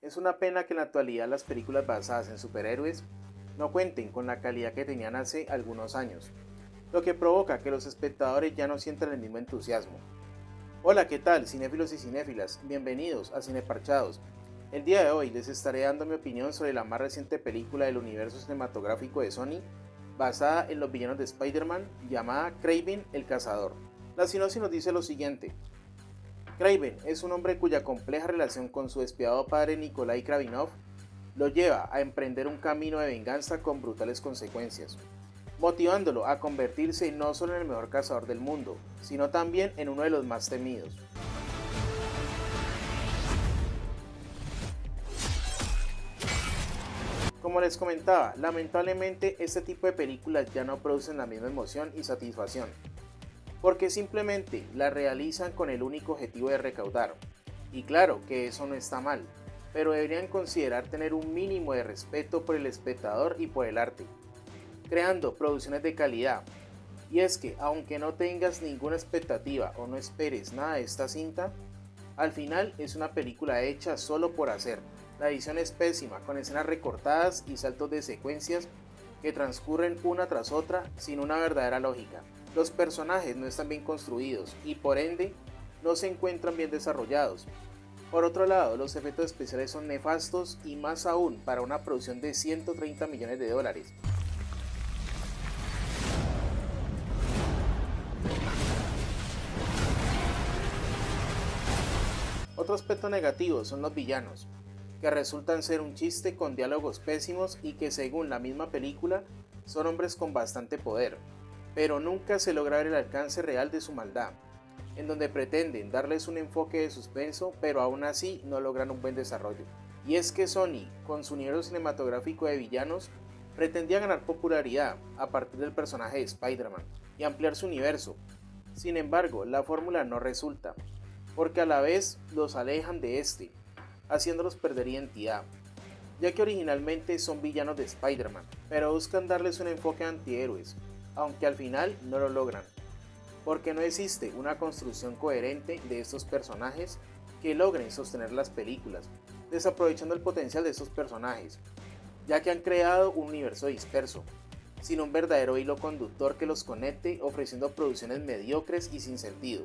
Es una pena que en la actualidad las películas basadas en superhéroes no cuenten con la calidad que tenían hace algunos años, lo que provoca que los espectadores ya no sientan el mismo entusiasmo. Hola, ¿qué tal, cinéfilos y cinéfilas? Bienvenidos a Cine Parchados. El día de hoy les estaré dando mi opinión sobre la más reciente película del universo cinematográfico de Sony, basada en los villanos de Spider-Man, llamada Kraven el Cazador. La sinopsis nos dice lo siguiente. Kraven es un hombre cuya compleja relación con su despiadado padre Nikolai Kravinov lo lleva a emprender un camino de venganza con brutales consecuencias, motivándolo a convertirse no solo en el mejor cazador del mundo, sino también en uno de los más temidos. Como les comentaba, lamentablemente este tipo de películas ya no producen la misma emoción y satisfacción, porque simplemente la realizan con el único objetivo de recaudar. Y claro que eso no está mal, pero deberían considerar tener un mínimo de respeto por el espectador y por el arte, creando producciones de calidad. Y es que, aunque no tengas ninguna expectativa o no esperes nada de esta cinta, al final es una película hecha solo por hacer. La edición es pésima, con escenas recortadas y saltos de secuencias que transcurren una tras otra sin una verdadera lógica. Los personajes no están bien construidos y por ende no se encuentran bien desarrollados. Por otro lado, los efectos especiales son nefastos y más aún para una producción de 130 millones de dólares. Otro aspecto negativo son los villanos, que resultan ser un chiste con diálogos pésimos y que según la misma película son hombres con bastante poder, pero nunca se logra ver el alcance real de su maldad, en donde pretenden darles un enfoque de suspenso, pero aún así no logran un buen desarrollo. Y es que Sony, con su universo cinematográfico de villanos, pretendía ganar popularidad a partir del personaje de Spider-Man y ampliar su universo. Sin embargo, la fórmula no resulta, porque a la vez los alejan de este, haciéndolos perder identidad, ya que originalmente son villanos de Spider-Man, pero buscan darles un enfoque a antihéroes, aunque al final no lo logran, porque no existe una construcción coherente de estos personajes que logren sostener las películas, desaprovechando el potencial de estos personajes, ya que han creado un universo disperso, sin un verdadero hilo conductor que los conecte, ofreciendo producciones mediocres y sin sentido.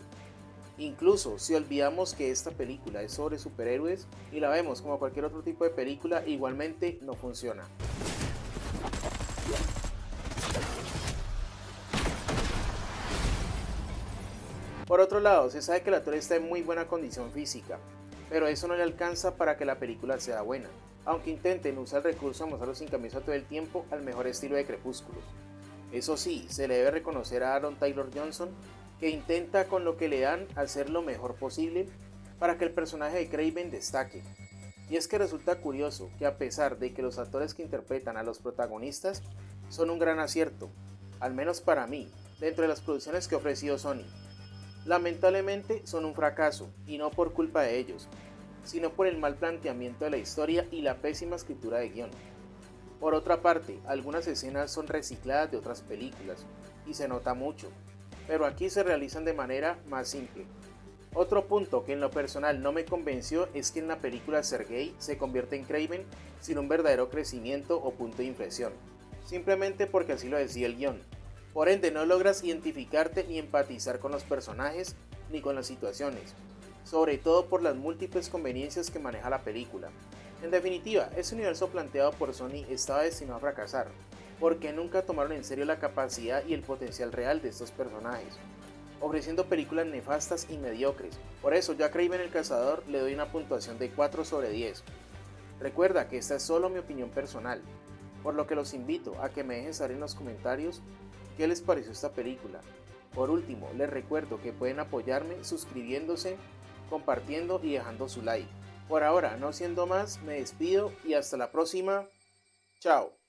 Incluso si olvidamos que esta película es sobre superhéroes y la vemos como cualquier otro tipo de película, igualmente no funciona. Por otro lado, se sabe que el actor está en muy buena condición física, pero eso no le alcanza para que la película sea buena, aunque intenten usar el recurso de mostrarlo sin camisa todo el tiempo al mejor estilo de Crepúsculo. Eso sí, se le debe reconocer a Aaron Taylor Johnson, que intenta con lo que le dan hacer lo mejor posible para que el personaje de Kraven destaque. Y es que resulta curioso que a pesar de que los actores que interpretan a los protagonistas son un gran acierto, al menos para mí, dentro de las producciones que ha ofrecido Sony, lamentablemente son un fracaso, y no por culpa de ellos, sino por el mal planteamiento de la historia y la pésima escritura de guión. Por otra parte, algunas escenas son recicladas de otras películas, y se nota mucho, pero aquí se realizan de manera más simple. Otro punto que en lo personal no me convenció es que en la película Sergei se convierte en Kraven sin un verdadero crecimiento o punto de inflexión, simplemente porque así lo decía el guión. Por ende no logras identificarte ni empatizar con los personajes ni con las situaciones, sobre todo por las múltiples conveniencias que maneja la película. En definitiva, ese universo planteado por Sony estaba destinado a fracasar, porque nunca tomaron en serio la capacidad y el potencial real de estos personajes, ofreciendo películas nefastas y mediocres. Por eso yo a Kraven el Cazador le doy una puntuación de 4 sobre 10. Recuerda que esta es solo mi opinión personal, por lo que los invito a que me dejen saber en los comentarios qué les pareció esta película. Por último, les recuerdo que pueden apoyarme suscribiéndose, compartiendo y dejando su like. Por ahora, no siendo más, me despido y hasta la próxima. Chao.